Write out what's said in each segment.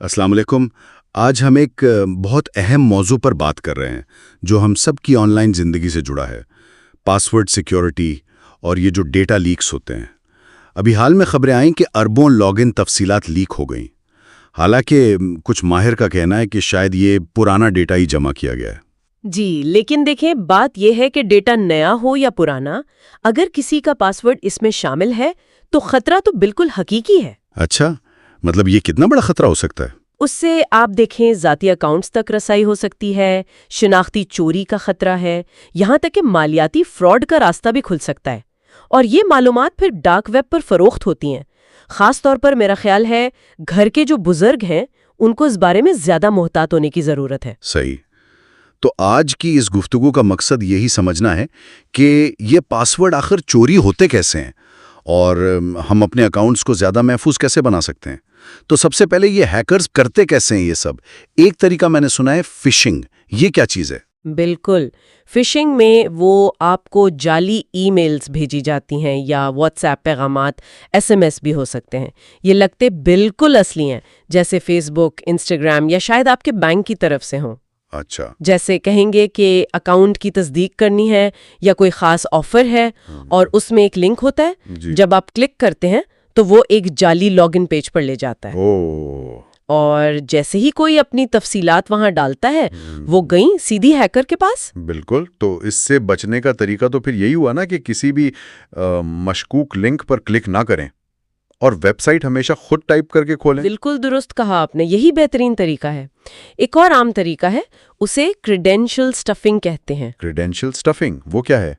السلام علیکم۔ آج ہم ایک بہت اہم موضوع پر بات کر رہے ہیں جو ہم سب کی آن لائن زندگی سے جڑا ہے، پاسورڈ سیکیورٹی اور یہ جو ڈیٹا لیکس ہوتے ہیں۔ ابھی حال میں خبریں آئیں کہ اربوں لاگ ان تفصیلات لیک ہو گئیں، حالانکہ کچھ ماہر کا کہنا ہے کہ شاید یہ پرانا ڈیٹا ہی جمع کیا گیا ہے۔ جی، لیکن دیکھیں بات یہ ہے کہ ڈیٹا نیا ہو یا پرانا، اگر کسی کا پاسورڈ اس میں شامل ہے تو خطرہ تو بالکل حقیقی ہے۔ اچھا، مطلب یہ کتنا بڑا خطرہ ہو سکتا ہے؟ اس سے آپ دیکھیں ذاتی اکاؤنٹس تک رسائی ہو سکتی ہے، شناختی چوری کا خطرہ ہے، یہاں تک کہ مالیاتی فراڈ کا راستہ بھی کھل سکتا ہے، اور یہ معلومات پھر ڈارک ویب پر فروخت ہوتی ہیں۔ خاص طور پر میرا خیال ہے گھر کے جو بزرگ ہیں ان کو اس بارے میں زیادہ محتاط ہونے کی ضرورت ہے۔ صحیح۔ تو آج کی اس گفتگو کا مقصد یہی سمجھنا ہے کہ یہ پاسورڈ آخر چوری ہوتے کیسے ہیں اور ہم اپنے اکاؤنٹس کو زیادہ محفوظ کیسے بنا سکتے ہیں۔ تو سب سے پہلے یہ ہیکرز کرتے کیسے ہیں یہ سب؟ ایک طریقہ میں نے سنا ہے فشنگ، یہ کیا چیز ہے؟ بالکل، فشنگ میں وہ آپ کو جعلی ای میلز بھیجی جاتی ہیں یا واٹس ایپ پیغامات، ایس ایم ایس بھی ہو سکتے ہیں۔ یہ لگتے بالکل اصلی ہیں، جیسے فیس بک، انسٹاگرام یا شاید آپ کے بینک کی طرف سے ہوں۔ اچھا، جیسے کہیں گے کہ اکاؤنٹ کی تصدیق کرنی ہے یا کوئی خاص آفر ہے، اور اس میں ایک لنک ہوتا ہے، جب آپ کلک کرتے ہیں تو وہ ایک جعلی لاگ ان پیج پر لے جاتا ہے، اور جیسے ہی کوئی اپنی تفصیلات وہاں ڈالتا ہے وہ گئیں سیدھی ہیکر کے پاس۔ بالکل، تو اس سے بچنے کا طریقہ تو پھر یہی ہوا نا کہ کسی بھی مشکوک لنک پر کلک نہ کریں اور ویب سائٹ ہمیشہ خود ٹائپ کر کے کھولیں۔ بالکل درست کہا آپ نے، یہی بہترین طریقہ ہے۔ ایک اور عام طریقہ ہے، اسے کریڈینشل سٹفنگ کہتے ہیں۔ کریڈینشل سٹفنگ وہ کیا ہے؟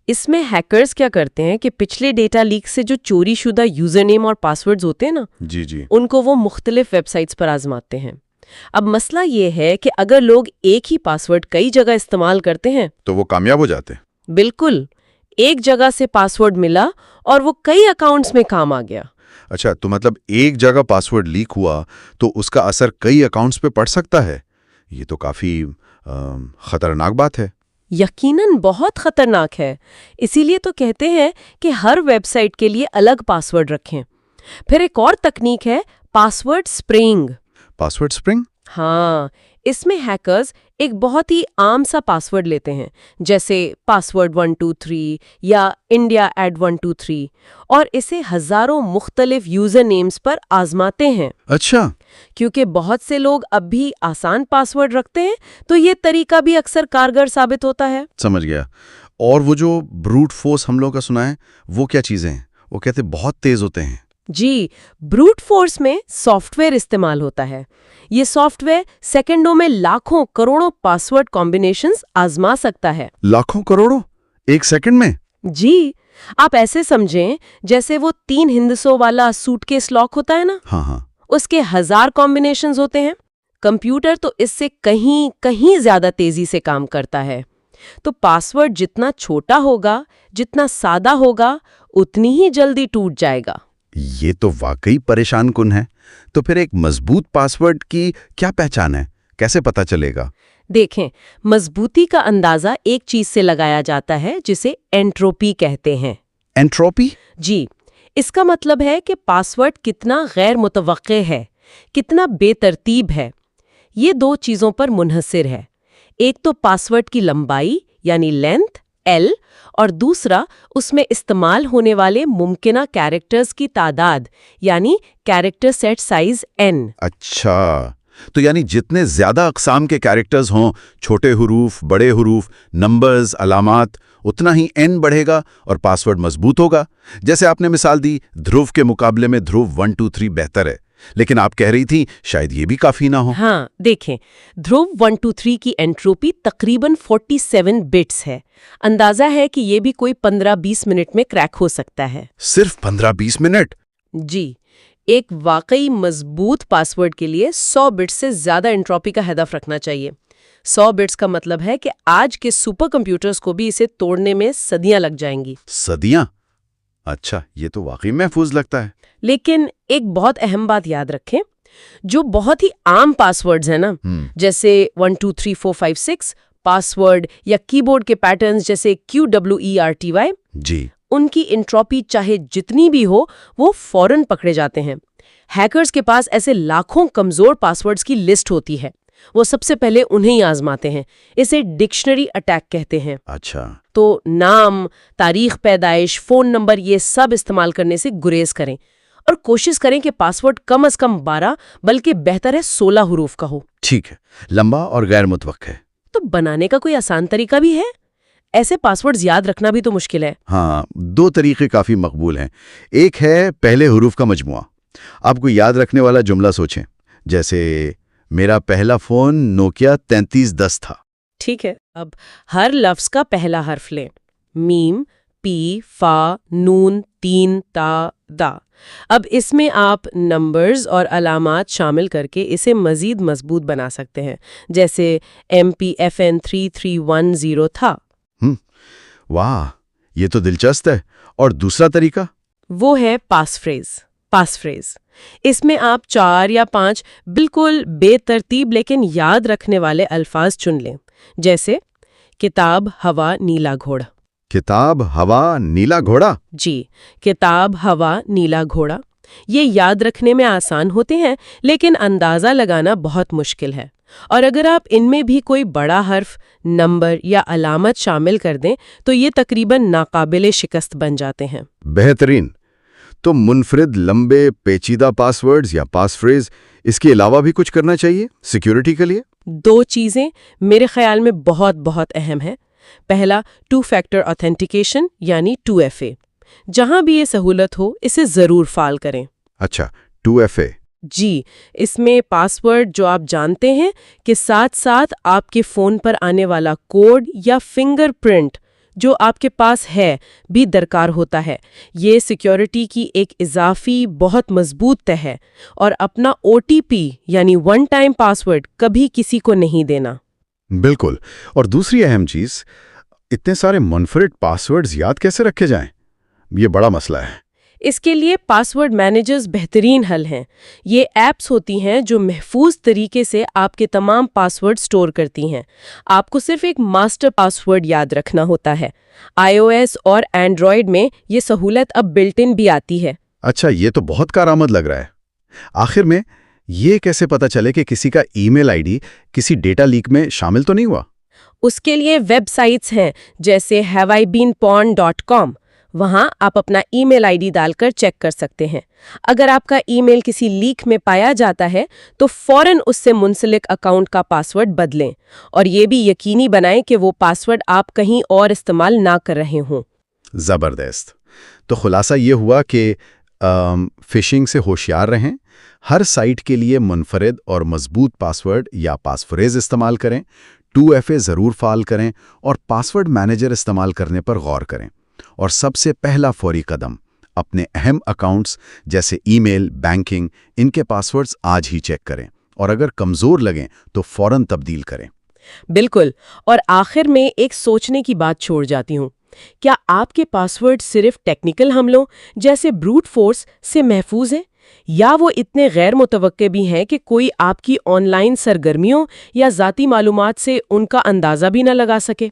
اس میں ہیکرز کیا کرتے ہیں کہ پچھلے ڈیٹا لیک سے جو چوری شدہ یوزر نیم اور پاسورڈز ہوتے ہیں نا، جی ان کو وہ مختلف ویب سائٹس پر آزماتے ہیں۔ اب مسئلہ یہ ہے کہ اگر لوگ ایک ہی پاسورڈ کئی جگہ استعمال کرتے ہیں تو وہ کامیاب ہو جاتے ہیں۔ بالکل، ایک جگہ سے پاسورڈ ملا اور وہ کئی اکاؤنٹس میں کام آ گیا۔ اچھا، تو مطلب ایک جگہ پاسورڈ لیک ہوا تو اس کا اثر کئی اکاؤنٹس پہ پڑ سکتا ہے؟ یہ تو کافی خطرناک بات ہے۔ یقیناً بہت خطرناک ہے، اسی لیے تو کہتے ہیں کہ ہر ویب سائٹ کے لیے الگ پاسورڈ رکھیں۔ پھر ایک اور تکنیک ہے پاسورڈ اسپرینگ۔ Password spring? ہاں، اس میں ہیکرز ایک بہت ہی عام سا پاسورڈ لیتے ہیں، جیسے پاسورڈ 123 یا India@123، اور اسے ہزاروں مختلف یوزر نیمز پر آزماتے ہیں۔ اچھا، کیونکہ بہت سے لوگ اب بھی آسان پاسورڈ رکھتے ہیں تو یہ طریقہ بھی اکثر کارگر ثابت ہوتا ہے۔ سمجھ گیا۔ اور وہ جو بروٹ فورس حملوں کا سنا ہے وہ کیا چیزیں ہیں؟ وہ کہتے بہت تیز ہوتے ہیں۔ جی، بروٹ فورس میں سافٹ ویئر استعمال ہوتا ہے۔ یہ سافٹ ویئر سیکنڈوں میں لاکھوں کروڑوں پاسورڈ کمبینیشنز آزما سکتا ہے۔ لاکھوں کروڑوں ایک سیکنڈ میں؟ جی، آپ ایسے سمجھیں جیسے وہ 3 ہندسوں والا سوٹ کیس لاک ہوتا ہے نا، ہاں، اس کے 1000 کمبینیشنز ہوتے ہیں۔ کمپیوٹر تو اس سے کہیں زیادہ تیزی سے کام کرتا ہے۔ تو پاسورڈ جتنا چھوٹا ہوگا، جتنا سادہ ہوگا، اتنی ہی جلدی ٹوٹ جائے گا۔ یہ تو واقعی پریشان کن ہے۔ تو پھر ایک مضبوط پاسورڈ کی کیا پہچان ہے؟ کیسے پتہ چلے گا؟ دیکھیں، مضبوطی کا اندازہ ایک چیز سے لگایا جاتا ہے جسے اینٹروپی کہتے ہیں۔ اینٹروپی؟ جی، اس کا مطلب ہے کہ پاسورڈ کتنا غیر متوقع ہے، کتنا بے ترتیب ہے۔ یہ 2 چیزوں پر منحصر ہے، ایک تو پاسورڈ کی لمبائی یعنی لینتھ L، اور دوسرا اس میں استعمال ہونے والے ممکنہ کیریکٹرز کی تعداد یعنی کیریکٹر سیٹ سائز N۔ اچھا، تو یعنی جتنے زیادہ اقسام کے کیریکٹرز ہوں، چھوٹے حروف، بڑے حروف، نمبرز، علامات، اتنا ہی N بڑھے گا اور پاسورڈ مضبوط ہوگا۔ جیسے آپ نے مثال دی، دھرو کے مقابلے میں دھرو 123 بہتر ہے، لیکن آپ کہہ رہی تھی شاید یہ بھی کافی نہ ہو۔ ہاں، دیکھیں، دھرو 123 کی اینٹروپی تقریباً 47 بٹس ہے۔ اندازہ ہے کہ یہ بھی کوئی 15-20 منٹ میں کریک ہو سکتا ہے۔ صرف 15-20 منٹ؟ جی، ایک واقعی مضبوط پاسورڈ کے لیے 100 بٹس سے زیادہ انٹروپی کا ہدف رکھنا چاہیے۔ 100 بٹس کا مطلب ہے کہ آج کے سپر کمپیوٹرز کو بھی اسے توڑنے میں صدیاں لگ جائیں گی۔ صدیاں؟ اچھا، یہ تو واقعی محفوظ لگتا ہے۔ لیکن ایک بہت اہم بات یاد رکھیں، جو بہت ہی عام پاسورڈز ہیں نا، جیسے 123456 پاسورڈ یا کی بورڈ کے پیٹرنز جیسے QWERTY، جی، ان کی انٹروپی چاہے جتنی بھی ہو وہ فوراً پکڑے جاتے ہیں۔ ہیکرز کے پاس ایسے لاکھوں کمزور پاسورڈز کی لسٹ ہوتی ہے، وہ سب سے پہلے انہیں ہی آزماتے ہیں۔ اسے ڈکشنری اٹیک کہتے ہیں۔ اچھا، تو نام، تاریخ پیدائش، فون نمبر، یہ سب استعمال کرنے سے گریز کریں اور کوشش کریں کہ پاسورڈ کم از کم 12 بلکہ بہتر ہے 16 حروف کا ہو۔ ٹھیک ہے، لمبا اور غیر متوقع ہے۔ تو بنانے کا کوئی آسان طریقہ بھی ہے؟ ایسے پاسورڈز یاد رکھنا بھی تو مشکل ہے۔ ہاں، 2 طریقے کافی مقبول ہیں۔ ایک ہے پہلے حروف کا مجموعہ۔ آپ کو یاد رکھنے والا جملہ سوچیں، جیسے میرا پہلا فون نوکیا 3310 تھا۔ ٹھیک ہے، اب ہر لفظ کا پہلا حرف لیں، میم، پی، فا، نون، تین، تا، دا۔ اب اس میں آپ نمبرز اور علامات شامل کر کے اسے مزید مضبوط بنا سکتے ہیں، جیسے MPFN 3310 تھا۔ واہ، یہ تو دلچسپ ہے۔ اور دوسرا طریقہ؟ وہ ہے پاس فریز۔ اس میں آپ 4 یا 5 بالکل بے ترتیب لیکن یاد رکھنے والے الفاظ چن لیں، جیسے کتاب، ہوا، نیلا گھوڑا۔ کتاب، ہوا، نیلا گھوڑا؟ جی، کتاب، ہوا، نیلا گھوڑا۔ یہ یاد رکھنے میں آسان ہوتے ہیں لیکن اندازہ لگانا بہت مشکل ہے، اور اگر آپ ان میں بھی کوئی بڑا حرف، نمبر یا علامت شامل کر دیں تو یہ تقریباً ناقابل شکست بن جاتے ہیں۔ بہترین۔ تو منفرد لمبے پیچیدہ پاسورڈز یا پاس فریز، اس کے علاوہ بھی کچھ کرنا چاہیے سیکیورٹی کے لیے؟ 2 چیزیں میرے خیال میں بہت اہم ہیں۔ پہلا، 2 فیکٹر آتھینٹیکیشن یعنی 2FA۔ جہاں بھی یہ سہولت ہو اسے ضرور فعال کریں۔ اچھا، 2FA۔ جی، اس میں پاسورڈ جو آپ جانتے ہیں کہ ساتھ ساتھ آپ کے فون پر آنے والا کوڈ یا فنگر پرنٹ جو آپ کے پاس ہے بھی درکار ہوتا ہے۔ یہ سیکیورٹی کی ایک اضافی بہت مضبوط تہ ہے، اور اپنا OTP یعنی ون ٹائم پاسورڈ کبھی کسی کو نہیں دینا۔ بالکل۔ اور دوسری اہم چیز، اتنے سارے منفرد پاسورڈز یاد کیسے رکھے جائیں؟ یہ بڑا مسئلہ ہے۔ اس کے لیے پاسورڈ مینیجرز بہترین حل ہیں۔ یہ ایپس ہوتی ہیں جو محفوظ طریقے سے آپ کے تمام پاسورڈ سٹور کرتی ہیں۔ آپ کو صرف ایک ماسٹر پاسورڈ یاد رکھنا ہوتا ہے۔ iOS اور Android میں یہ سہولت اب بلٹ ان بھی آتی ہے۔ اچھا، یہ تو بہت کارآمد لگ رہا ہے۔ آخر میں یہ کیسے پتہ چلے کہ کسی کا ای میل ID کسی ڈیٹا لیک میں شامل تو نہیں ہوا؟ اس کے لیے ویب سائٹس ہیں جیسے haveibeenpawned.com۔ وہاں آپ اپنا ای میل ID ڈال کر چیک کر سکتے ہیں۔ اگر آپ کا ای میل کسی لیک میں پایا جاتا ہے تو فوراً اس سے منسلک اکاؤنٹ کا پاسورڈ بدلیں، اور یہ بھی یقینی بنائیں کہ وہ پاسورڈ آپ کہیں اور استعمال نہ کر رہے ہوں۔ زبردست۔ تو خلاصہ یہ ہوا کہ فشنگ سے ہوشیار رہیں، ہر سائٹ کے لیے منفرد اور مضبوط پاسورڈ یا پاس فریز استعمال کریں، 2FA ضرور فعال کریں، اور پاسورڈ مینیجر استعمال کرنے پر غور کریں۔ اور سب سے پہلا فوری قدم، اپنے اہم اکاؤنٹس جیسے ای میل، بینکنگ، ان کے پاسورڈز آج ہی چیک کریں، اور اگر کمزور لگیں تو فوراً تبدیل کریں۔ بالکل۔ اور آخر میں ایک سوچنے کی بات چھوڑ جاتی ہوں، کیا آپ کے پاسورڈ صرف ٹیکنیکل حملوں جیسے بروٹ فورس سے محفوظ ہیں، یا وہ اتنے غیر متوقع بھی ہیں کہ کوئی آپ کی آن لائن سرگرمیوں یا ذاتی معلومات سے ان کا اندازہ بھی نہ لگا سکے؟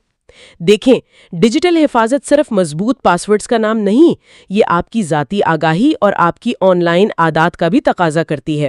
دیکھیں، ڈیجیٹل حفاظت صرف مضبوط پاسورڈز کا نام نہیں، یہ آپ کی ذاتی آگاہی اور آپ کی آن لائن عادات کا بھی تقاضا کرتی ہے۔